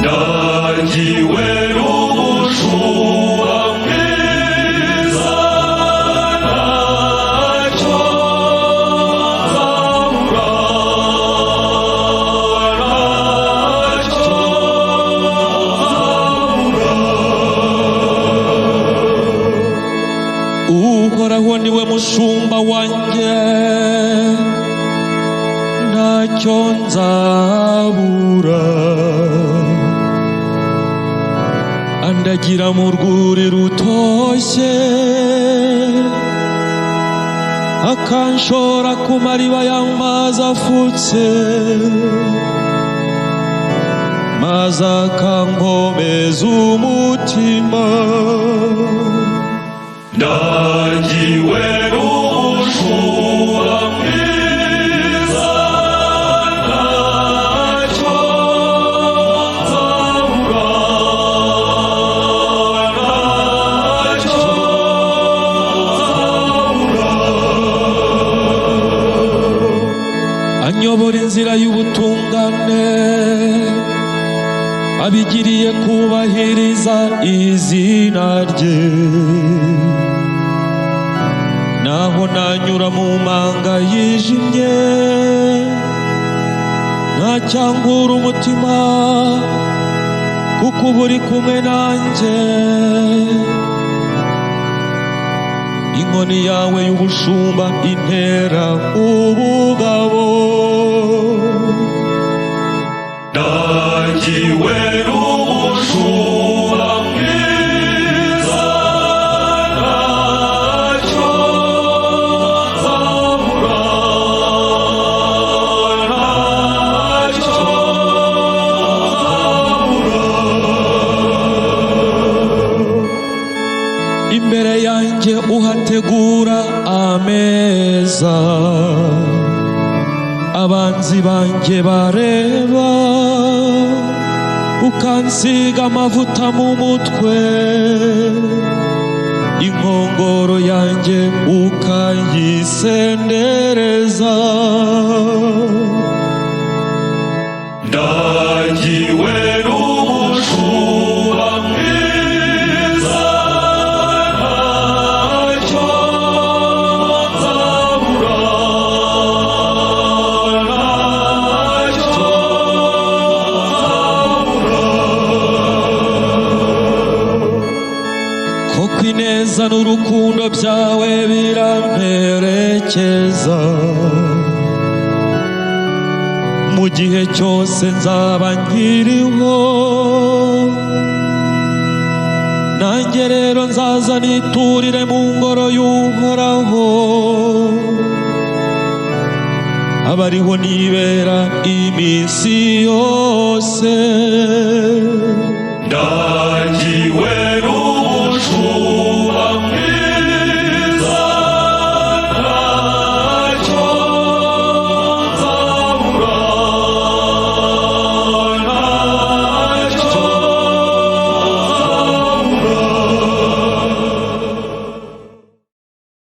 ndagiwe n'umushumba mwiza ntacyo nzabura uhoraho niwe mushumba wanjye ntacyo nzabura andagira mu rwuri rutoshye akanshora ku mariba y'amazi afutse maze akankomeza umutima ndagiwe n'umushumba mwiza ntacyo nzabura anyobora inzira y'ubutungane abigiriye kubahiriza izina rye naho nanyura mu manga yijimye ntacyangura umutima kuko uba uri kumwe nanjye inkoni yawe y'ubushumba intera ubugabo ndagiwe n'umushumba mwiza ntacyo nzabura imbere yanjye uhategura ameza abanzi banjye bareba ukansiga amavuta mu mutwe inkongoro yanjye ukayisendereza ndagiwe n'umushumba mwiza ntacyo nzabura koko ineza n'urukundo byawe biramperekeza mu gihe cyose nzaba nkiriho nanjye rero nzaza niturire mu ngoro y'uhoraho abariho nibera iminsi yose